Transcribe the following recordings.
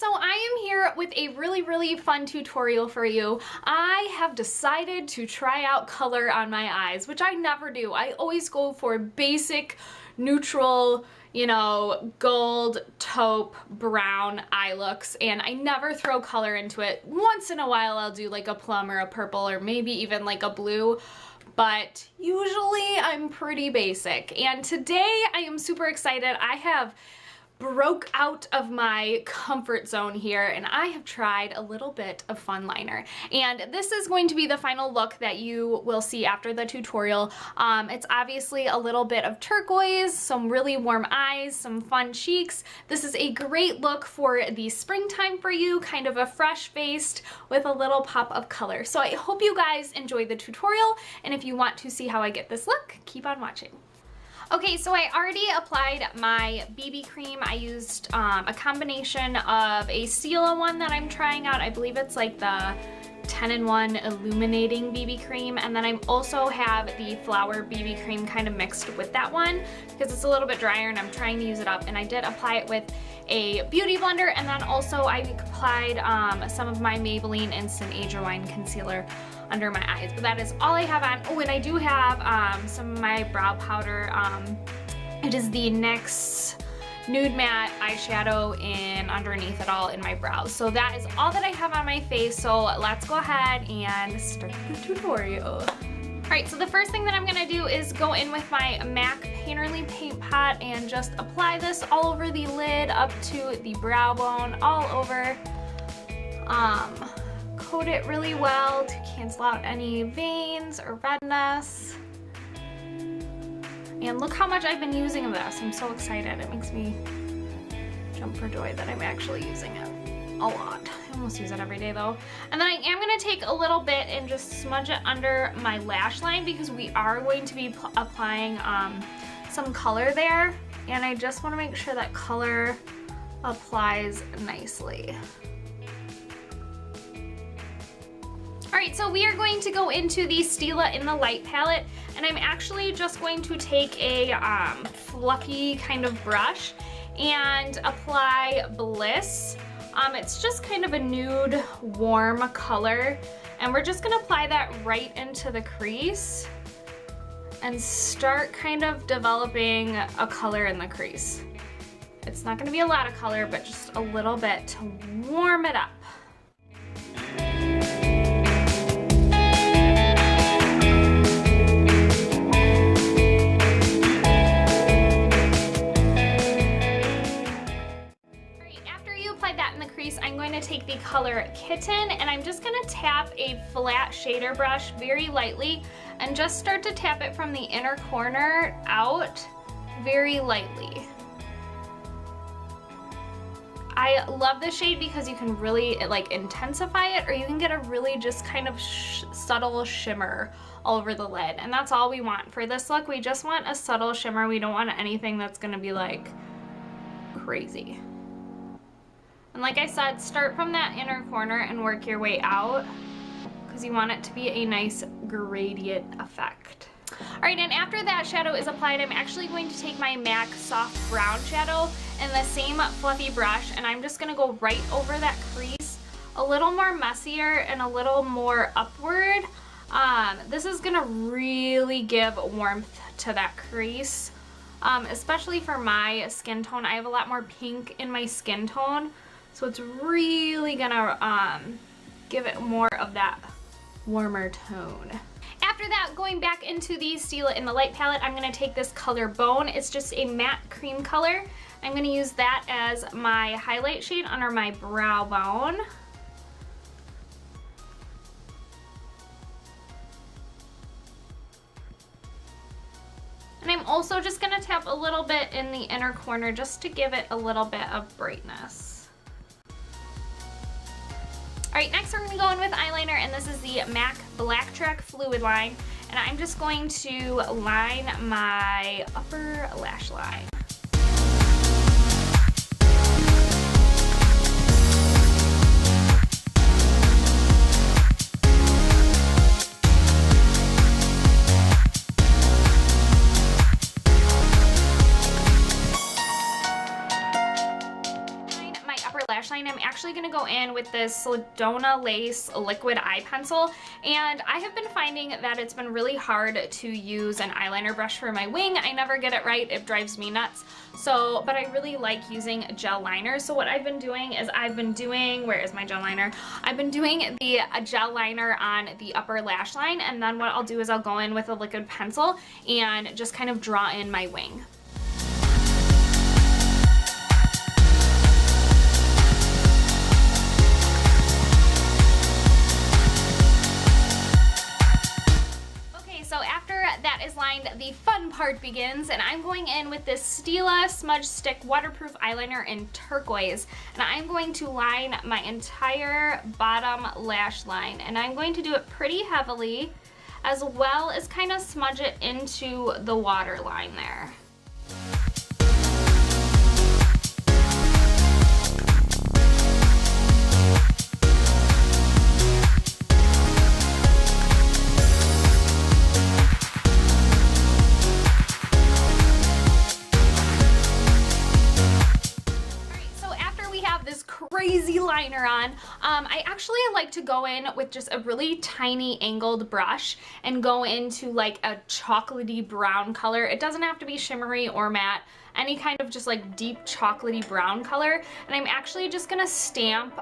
so I am here with a really fun tutorial for you. I have decided to try out color on my eyes, which I never do. I always go for basic, neutral, you know, gold, taupe, brown eye looks, and I never throw color into it. Once in a while I'll do like a plum or a purple or maybe even like a blue, but usually I'm pretty basic. And today I am super excited. I have broke out of my comfort zone here and I have tried a little bit of fun liner, and this is going to be the final look that you will see after the tutorial. It's obviously a little bit of turquoise, some really warm eyes, some fun cheeks. This is a great look for the springtime for you, kind of a fresh faced with a little pop of color. So I hope you guys enjoy the tutorial, and if you want to see how I get this look, keep on watching. Okay, so I already applied my BB cream. I used a combination of a Stila one that I'm trying out. I believe it's like the 10-in-1 illuminating BB cream, and then I also have the flower BB cream kind of mixed with that one because it's a little bit drier and I'm trying to use it up. And I did apply it with a beauty blender, and then also I applied some of my Maybelline Instant Age Rewind concealer under my eyes, but that is all I have on. Oh, and I do have some of my brow powder. It is the NYX Nude Matte eyeshadow in underneath it all in my brows. So that is all that I have on my face, so let's go ahead and start the tutorial. Alright, so the first thing that I'm going to do is go in with my MAC Painterly Paint Pot and just apply this all over the lid, up to the brow bone, all over. Coat it really well to cancel out any veins or redness. And look how much I've been using of this. I'm so excited. It makes me jump for joy that I'm actually using it a lot. I almost use it every day though. And then I am going to take a little bit and just smudge it under my lash line because we are going to be applying some color there. And I just want to make sure that color applies nicely. Alright, so we are going to go into the Stila in the Light palette, and I'm actually just going to take a fluffy kind of brush and apply Bliss. It's just kind of a nude, warm color, and we're just going to apply that right into the crease and start kind of developing a color in the crease. It's not going to be a lot of color, but just a little bit to warm it up. I'm going to take the color Kitten, and I'm just going to tap a flat shader brush very lightly and just start to tap it from the inner corner out very lightly. I love this shade because you can really like intensify it, or you can get a really just kind of subtle shimmer all over the lid, and that's all we want for this look. We just want a subtle shimmer. We don't want anything that's going to be like crazy. And like I said, start from that inner corner and work your way out because you want it to be a nice gradient effect. Alright, and after that shadow is applied, I'm actually going to take my MAC Soft Brown shadow and the same fluffy brush, and I'm just going to go right over that crease, a little more messier and a little more upward. This is going to really give warmth to that crease, especially for my skin tone. I have a lot more pink in my skin tone. So it's really gonna give it more of that warmer tone. After that, going back into the Stila in the Light palette, I'm gonna take this color Bone. It's just a matte cream color. I'm gonna use that as my highlight shade under my brow bone. And I'm also just gonna tap a little bit in the inner corner just to give it a little bit of brightness. Alright, next we're going to go in with eyeliner, and this is the MAC Black Track Fluid Line, and I'm just going to line my upper lash line. lash line, I'm actually going to go in with this Sedona Lace liquid eye pencil, and I have been finding that it's been really hard to use an eyeliner brush for my wing. I never get it right. It drives me nuts. So, but I really like using gel liners. So what I've been doing is where is my gel liner? I've been doing the gel liner on the upper lash line, and then what I'll do is I'll go in with a liquid pencil and just kind of draw in my wing. So after that is lined, the fun part begins, and I'm going in with this Stila Smudge Stick Waterproof Eyeliner in Turquoise, and I'm going to line my entire bottom lash line, and I'm going to do it pretty heavily, as well as kind of smudge it into the waterline there. Crazy liner on. I actually like to go in with just a really tiny angled brush and go into like a chocolatey brown color. It doesn't have to be shimmery or matte, any kind of just like deep chocolatey brown color. And I'm actually just gonna stamp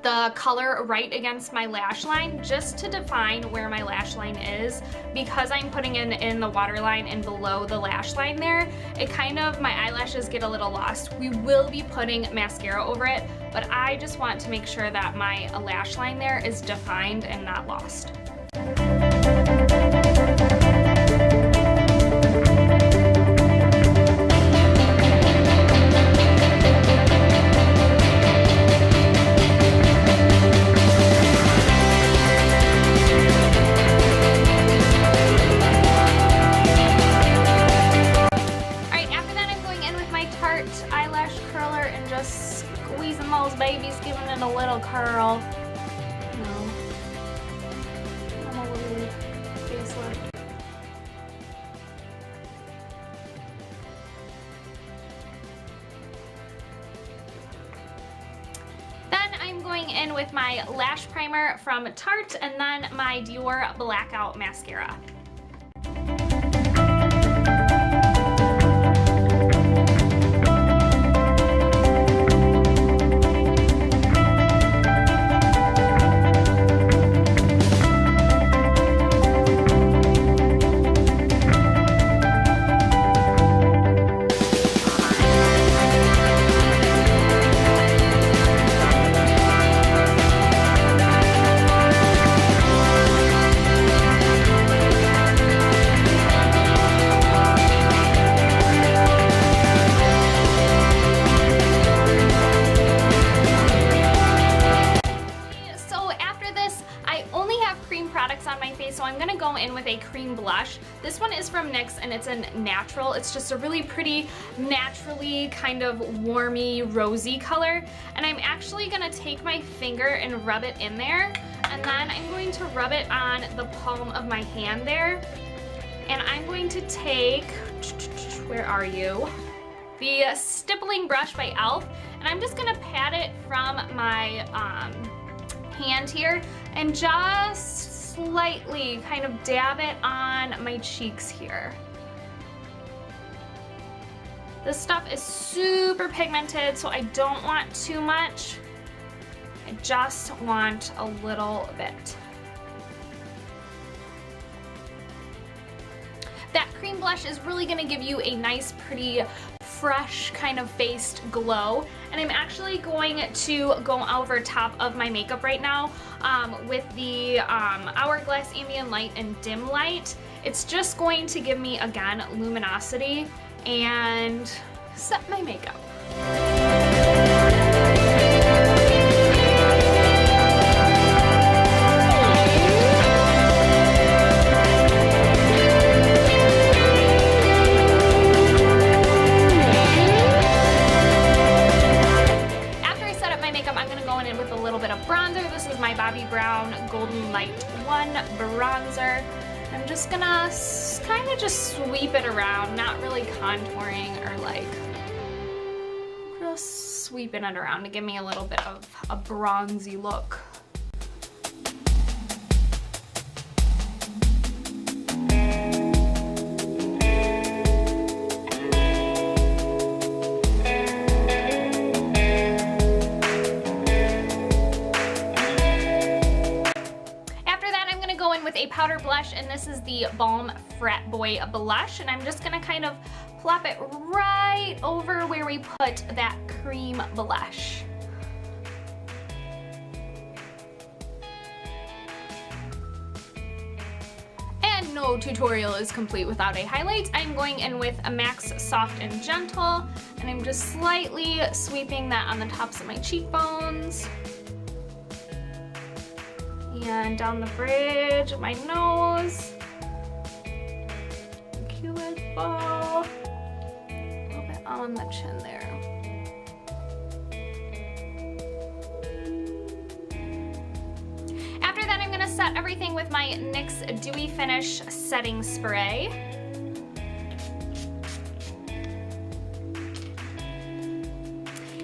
the color right against my lash line just to define where my lash line is, because I'm putting in the waterline and below the lash line there. It kind of, my eyelashes get a little lost. We will be putting mascara over it, but I just want to make sure that my lash line there is defined and not lost. Babies, giving it a little curl. No. I'm a little facelift. Then I'm going in with my lash primer from Tarte and then my Dior Blackout Mascara. So I'm gonna go in with a cream blush. This one is from NYX and it's a natural. It's just a really pretty, naturally kind of warmy, rosy color. And I'm actually gonna take my finger and rub it in there. And then I'm going to rub it on the palm of my hand there. And I'm going to take, where are you? The stippling brush by e.l.f. And I'm just gonna pat it from my hand here and just slightly kind of dab it on my cheeks here. This stuff is super pigmented, so I don't want too much. I just want a little bit. That cream blush is really gonna give you a nice, pretty, fresh kind of faced glow, and I'm actually going to go over top of my makeup right now with the Hourglass Ambient Light and Dim Light. It's just going to give me, again, luminosity and set my makeup. Golden Light 1 bronzer. I'm just gonna kind of just sweep it around, not really contouring or like just sweeping it around to give me a little bit of a bronzy look. With a powder blush, and this is the Balm Frat Boy blush, and I'm just gonna kind of plop it right over where we put that cream blush. And no tutorial is complete without a highlight. I'm going in with a MAC's Soft and Gentle, and I'm just slightly sweeping that on the tops of my cheekbones. And down the bridge of my nose. Cupid's bow. A little bit on the chin there. After that, I'm gonna set everything with my NYX Dewy Finish Setting Spray.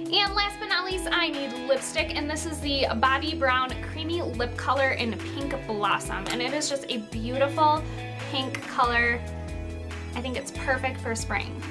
And last but not least, I need lipstick, and this is the Bobbi Brown Creamy Lip Color in Pink Blossom, and it is just a beautiful pink color. I think it's perfect for spring.